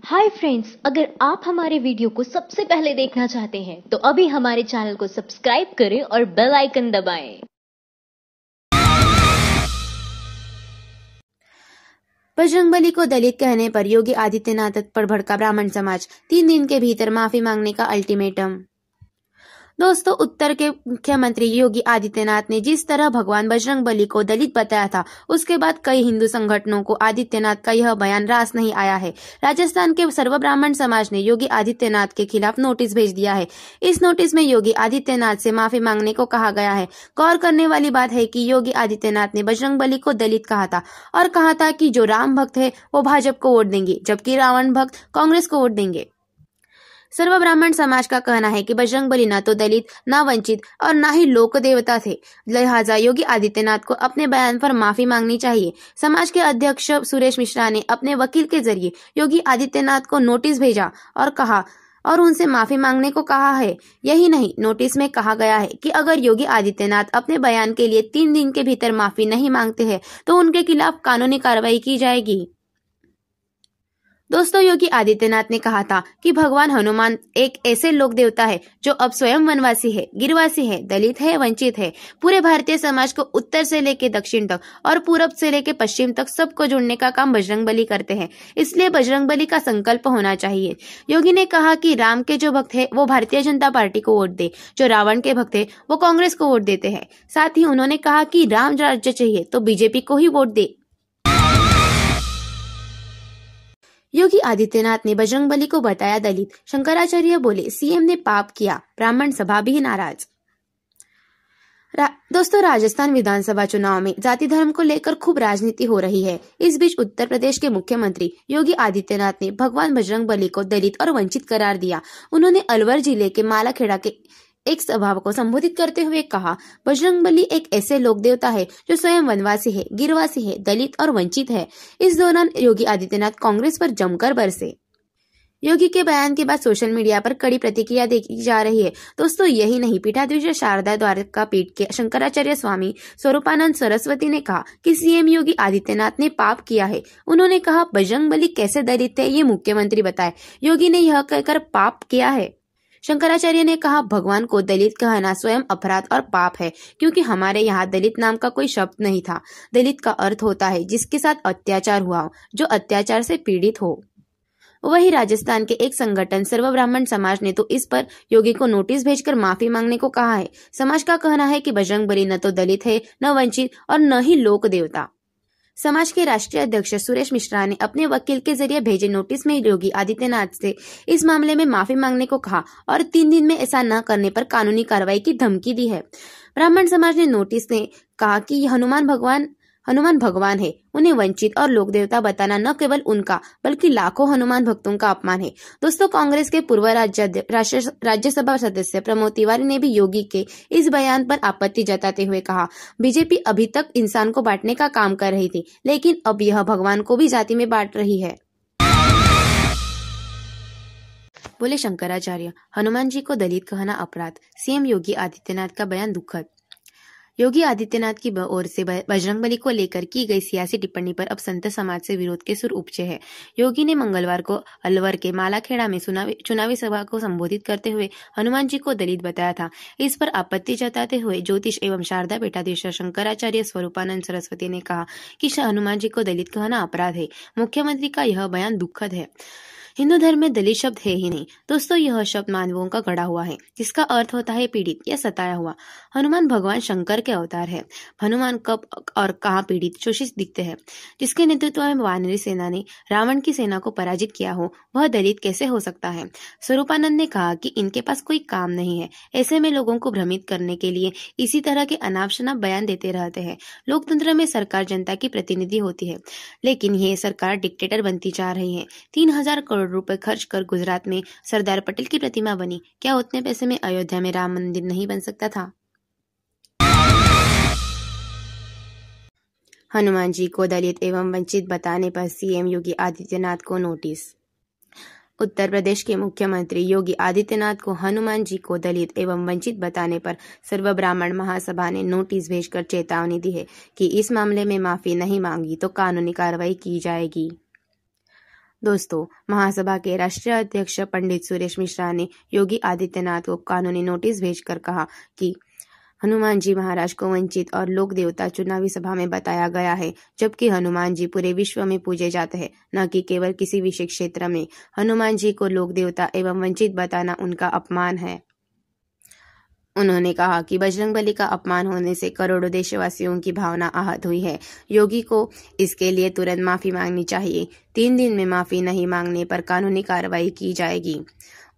Hi friends, अगर आप हमारे वीडियो को सबसे पहले देखना चाहते हैं तो अभी हमारे चैनल को सब्सक्राइब करें और बेल आइकन दबाएं। बजरंगबली को दलित कहने पर योगी आदित्यनाथ पर भड़का ब्राह्मण समाज, 3 दिन के भीतर माफी मांगने का अल्टीमेटम। दोस्तों, उत्तर के मुख्यमंत्री योगी आदित्यनाथ ने जिस तरह भगवान बजरंगबली को दलित बताया था, उसके बाद कई हिंदू संगठनों को आदित्यनाथ का यह बयान रास नहीं आया है। राजस्थान के सर्व ब्राह्मण समाज ने योगी आदित्यनाथ के खिलाफ नोटिस भेज दिया है। इस नोटिस में योगी आदित्यनाथ से माफी मांगने को कहा गया है। गौर करने वाली बात है कि योगी आदित्यनाथ ने बजरंगबली को दलित कहा था और कहा था कि जो राम भक्त है वो भाजपा को वोट देंगे, जबकि रावण भक्त कांग्रेस को वोट देंगे। सर्व ब्राह्मण समाज का कहना है कि बजरंगबली न तो दलित, न वंचित और न ही लोक देवता थे। लिहाजा योगी आदित्यनाथ को अपने बयान पर माफी मांगनी चाहिए। समाज के अध्यक्ष सुरेश मिश्रा ने अपने वकील के जरिए योगी आदित्यनाथ को नोटिस भेजा और उनसे माफी मांगने को कहा है। यही नहीं, नोटिस में कहा गया है कि अगर योगी आदित्यनाथ अपने बयान के लिए 3 दिन के भीतर माफी नहीं मांगते हैं तो उनके खिलाफ कानूनी कार्रवाई की जाएगी। दोस्तों, योगी आदित्यनाथ ने कहा था कि भगवान हनुमान एक ऐसे लोक देवता है जो अब स्वयं वनवासी है, गिरवासी है, दलित है, वंचित है। पूरे भारतीय समाज को उत्तर से लेकर दक्षिण तक और पूरब से लेकर पश्चिम तक सबको जोड़ने का काम बजरंगबली करते हैं। इसलिए बजरंगबली का संकल्प होना चाहिए। योगी ने कहा कि राम के जो भक्त है वो भारतीय जनता पार्टी को वोट दे, जो रावण के भक्त है वो कांग्रेस को वोट देते हैं। साथ ही उन्होंने कहा कि राम राज्य चाहिए तो बीजेपी को ही वोट दे। योगी आदित्यनाथ ने बजरंगबली को बताया दलित। शंकराचार्य बोले सीएम ने पाप किया, ब्राह्मण सभा भी नाराज। दोस्तों, राजस्थान विधानसभा चुनाव में जाति धर्म को लेकर खूब राजनीति हो रही है। इस बीच उत्तर प्रदेश के मुख्यमंत्री योगी आदित्यनाथ ने भगवान बजरंगबली को दलित और वंचित करार दिया। उन्होंने अलवर जिले के मालाखेड़ा के एक सभा को संबोधित करते हुए कहा, बजरंगबली एक ऐसे लोक देवता है जो स्वयं वनवासी है, गिरवासी है, दलित और वंचित है। इस दौरान योगी आदित्यनाथ कांग्रेस पर जमकर बरसे। योगी के बयान के बाद सोशल मीडिया पर कड़ी प्रतिक्रिया देखी जा रही है। दोस्तों, यही नहीं, पीठाधीश शारदा द्वारका पीठ के शंकराचार्य स्वामी स्वरूपानंद सरस्वती ने कहा कि सीएम योगी आदित्यनाथ ने पाप किया है। उन्होंने कहा, बजरंगबली कैसे दलित है ये मुख्यमंत्री बताए। योगी ने यह कहकर पाप किया है। शंकराचार्य ने कहा, भगवान को दलित कहना स्वयं अपराध और पाप है, क्योंकि हमारे यहाँ दलित नाम का कोई शब्द नहीं था। दलित का अर्थ होता है जिसके साथ अत्याचार हुआ हो, जो अत्याचार से पीड़ित हो। वही राजस्थान के एक संगठन सर्व ब्राह्मण समाज ने तो इस पर योगी को नोटिस भेजकर माफी मांगने को कहा है। समाज का कहना है कि बजरंगबली न तो दलित है, न वंचित और न ही लोक देवता। समाज के राष्ट्रीय अध्यक्ष सुरेश मिश्रा ने अपने वकील के जरिए भेजे नोटिस में योगी आदित्यनाथ से इस मामले में माफी मांगने को कहा और 3 दिन में ऐसा न करने पर कानूनी कार्रवाई की धमकी दी है। ब्राह्मण समाज ने नोटिस में कहा कि हनुमान भगवान है, उन्हें वंचित और लोक देवता बताना न केवल उनका बल्कि लाखों हनुमान भक्तों का अपमान है। दोस्तों, कांग्रेस के पूर्व राज्यसभा सदस्य प्रमोद तिवारी ने भी योगी के इस बयान पर आपत्ति जताते हुए कहा, बीजेपी अभी तक इंसान को बांटने का काम कर रही थी, लेकिन अब यह भगवान को भी जाति में बांट रही है। बोले शंकराचार्य, हनुमान जी को दलित कहना अपराध। सीएम योगी आदित्यनाथ का बयान दुखद। योगी आदित्यनाथ की ओर से बजरंगबली को लेकर की गई सियासी टिप्पणी पर अब संत समाज से विरोध के सुर उपजे हैं। योगी ने मंगलवार को अलवर के मालाखेड़ा में चुनावी सभा को संबोधित करते हुए हनुमान जी को दलित बताया था। इस पर आपत्ति जताते हुए ज्योतिष एवं शारदा पीठाधीश शंकराचार्य स्वरूपानंद सरस्वती ने कहा कि हनुमान जी को दलित कहना अपराध है। मुख्यमंत्री का यह बयान दुखद है। हिंदू धर्म में दलित शब्द है ही नहीं। दोस्तों, यह शब्द मानवों का गढ़ा हुआ है, जिसका अर्थ होता है पीड़ित या सताया हुआ। हनुमान भगवान शंकर के अवतार है। हनुमान कब और कहाँ पीड़ित, शोषित दिखते हैं। जिसके नेतृत्व में वानरी सेना ने रावण की सेना को पराजित किया हो, वह दलित कैसे हो सकता है। स्वरूपानंद ने कहा कि इनके पास कोई काम नहीं है, ऐसे में लोगों को भ्रमित करने के लिए इसी तरह के अनाप शनाप बयान देते रहते हैं। लोकतंत्र में सरकार जनता की प्रतिनिधि होती है, लेकिन ये सरकार डिक्टेटर बनती जा रही है। 3000 करोड़ रुपए खर्च कर गुजरात में सरदार पटेल की प्रतिमा बनी। क्या उतने पैसे में अयोध्या में राम मंदिर नहीं बन सकता था। हनुमान जी को दलित एवं वंचित बताने पर सीएम योगी आदित्यनाथ को नोटिस। उत्तर प्रदेश के मुख्यमंत्री योगी आदित्यनाथ को हनुमान जी को दलित एवं वंचित बताने पर सर्व ब्राह्मण महासभा ने नोटिस भेजकर चेतावनी दी है कि इस मामले में माफी नहीं मांगी तो कानूनी कार्रवाई की जाएगी। दोस्तों, महासभा के राष्ट्रीय अध्यक्ष पंडित सुरेश मिश्रा ने योगी आदित्यनाथ को कानूनी नोटिस भेजकर कहा कि हनुमान जी महाराज को वंचित और लोक देवता चुनावी सभा में बताया गया है, जबकि हनुमान जी पूरे विश्व में पूजे जाते हैं, न कि केवल किसी विशेष क्षेत्र में। हनुमान जी को लोक देवता एवं वंचित बताना उनका अपमान है। उन्होंने कहा कि बजरंगबली का अपमान होने से करोड़ों देशवासियों की भावना आहत हुई है। योगी को इसके लिए तुरंत माफी मांगनी चाहिए। 3 दिन में माफी नहीं मांगने पर कानूनी कार्रवाई की जाएगी।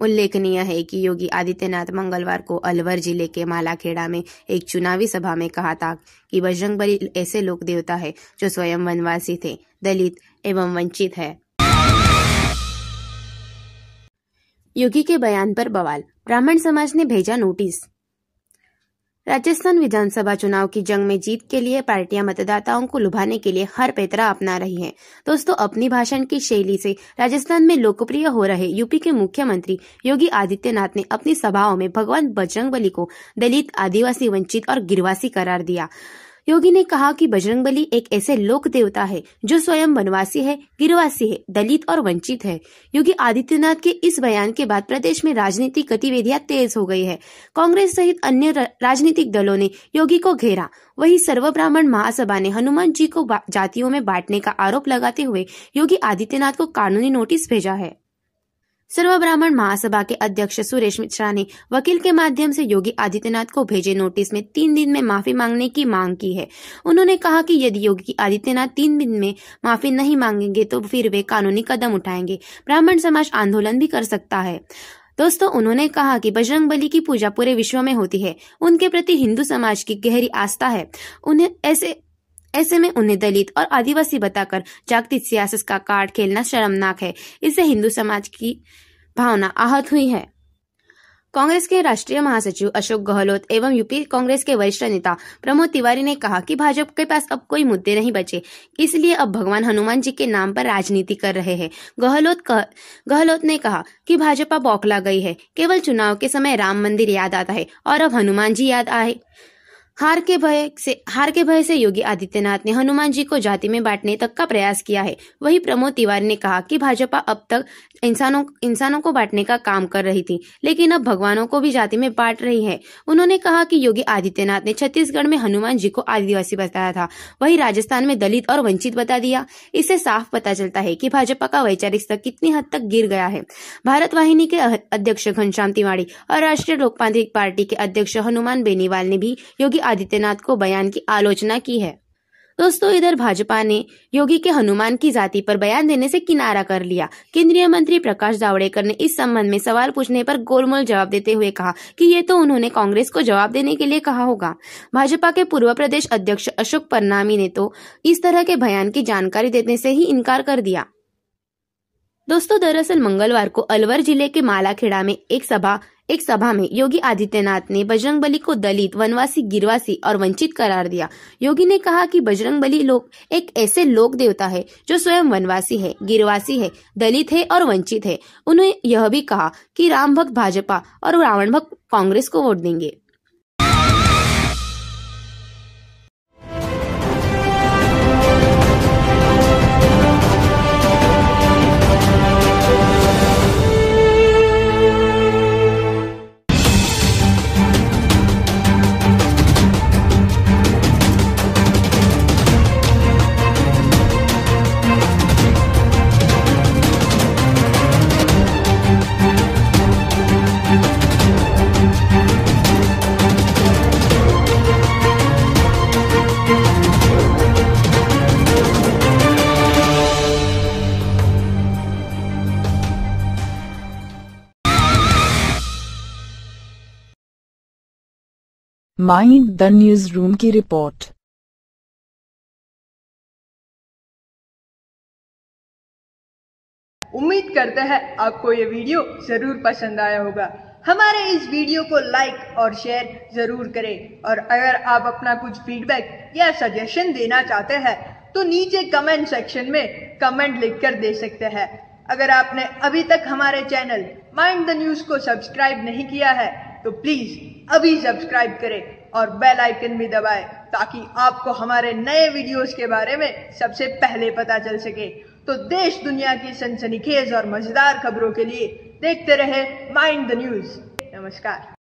उल्लेखनीय है कि योगी आदित्यनाथ मंगलवार को अलवर जिले के मालाखेड़ा में एक चुनावी सभा में कहा था कि बजरंगबली ऐसे लोक देवता है जो स्वयं वनवासी थे, दलित एवं वंचित है। योगी के बयान पर बवाल, ब्राह्मण समाज ने भेजा नोटिस। राजस्थान विधानसभा चुनाव की जंग में जीत के लिए पार्टियां मतदाताओं को लुभाने के लिए हर पैतरा अपना रही हैं। दोस्तों, अपनी भाषण की शैली से राजस्थान में लोकप्रिय हो रहे यूपी के मुख्यमंत्री योगी आदित्यनाथ ने अपनी सभाओं में भगवान बजरंगबली को दलित, आदिवासी, वंचित और गिरवासी करार दिया। योगी ने कहा कि बजरंगबली एक ऐसे लोक देवता है जो स्वयं वनवासी है, गिरवासी है, दलित और वंचित है। योगी आदित्यनाथ के इस बयान के बाद प्रदेश में राजनीतिक गतिविधियां तेज हो गई है। कांग्रेस सहित अन्य राजनीतिक दलों ने योगी को घेरा। वहीं सर्व ब्राह्मण महासभा ने हनुमान जी को जातियों में बांटने का आरोप लगाते हुए योगी आदित्यनाथ को कानूनी नोटिस भेजा है। सर्व ब्राह्मण महासभा के अध्यक्ष सुरेश मिश्रा ने वकील के माध्यम से योगी आदित्यनाथ को भेजे नोटिस में 3 दिन में माफी मांगने की मांग की है। उन्होंने कहा कि यदि योगी आदित्यनाथ 3 दिन में माफी नहीं मांगेंगे तो फिर वे कानूनी कदम उठाएंगे। ब्राह्मण समाज आंदोलन भी कर सकता है। दोस्तों, उन्होंने कहा कि बजरंगबली की पूजा पूरे विश्व में होती है। उनके प्रति हिंदू समाज की गहरी आस्था है। ऐसे में उन्हें दलित और आदिवासी बताकर जागतिक सियासत का कार्ड खेलना शर्मनाक है। इससे हिंदू समाज की भावना आहत हुई है। कांग्रेस के राष्ट्रीय महासचिव अशोक गहलोत एवं यूपी कांग्रेस के वरिष्ठ नेता प्रमोद तिवारी ने कहा कि भाजपा के पास अब कोई मुद्दे नहीं बचे, इसलिए अब भगवान हनुमान जी के नाम पर राजनीति कर रहे हैं। गहलोत ने कहा कि भाजपा बौखला गई है। केवल चुनाव के समय राम मंदिर याद आता है और अब हनुमान जी याद आए। हार के भय से योगी आदित्यनाथ ने हनुमान जी को जाति में बांटने तक का प्रयास किया है। वहीं प्रमोद तिवारी ने कहा कि भाजपा अब तक इंसानों को बांटने का काम कर रही थी, लेकिन अब भगवानों को भी जाति में बांट रही है। उन्होंने कहा कि योगी आदित्यनाथ ने छत्तीसगढ़ में हनुमान जी को आदिवासी बताया था, वहीं राजस्थान में दलित और वंचित बता दिया। इससे साफ पता चलता है कि भाजपा का वैचारिक स्तर कितनी हद तक गिर गया है। भारत वाहिनी के अध्यक्ष घनश्याम तिवारी और राष्ट्रीय लोकतांत्रिक पार्टी के अध्यक्ष हनुमान बेनीवाल ने भी योगी आदित्यनाथ को बयान की आलोचना की है। दोस्तों, इधर भाजपा ने योगी के हनुमान की जाति पर बयान देने से किनारा कर लिया। केंद्रीय मंत्री प्रकाश जावड़ेकर ने इस संबंध में सवाल पूछने पर गोलमोल जवाब देते हुए कहा कि ये तो उन्होंने कांग्रेस को जवाब देने के लिए कहा होगा। भाजपा के पूर्व प्रदेश अध्यक्ष अशोक परनामी ने तो इस तरह के बयान की जानकारी देने से ही इनकार कर दिया। दोस्तों, दरअसल मंगलवार को अलवर जिले के मालाखेड़ा में एक सभा में योगी आदित्यनाथ ने बजरंगबली को दलित, वनवासी, गिरवासी और वंचित करार दिया। योगी ने कहा कि बजरंगबली एक ऐसे लोक देवता है जो स्वयं वनवासी है, गिरवासी है, दलित है और वंचित है। उन्होंने यह भी कहा कि राम भक्त भाजपा और रावण भक्त कांग्रेस को वोट देंगे। माइंड द न्यूज रूम की रिपोर्ट। उम्मीद करते हैं आपको ये वीडियो जरूर पसंद आया होगा। हमारे इस वीडियो को लाइक और शेयर जरूर करें और अगर आप अपना कुछ फीडबैक या सजेशन देना चाहते हैं तो नीचे कमेंट सेक्शन में कमेंट लिखकर दे सकते हैं। अगर आपने अभी तक हमारे चैनल माइंड द न्यूज को सब्सक्राइब नहीं किया है तो प्लीज अभी सब्सक्राइब करें और बेल आइकन भी दबाएं ताकि आपको हमारे नए वीडियोस के बारे में सबसे पहले पता चल सके। तो देश दुनिया की सनसनीखेज और मजेदार खबरों के लिए देखते रहे माइंड द न्यूज। नमस्कार।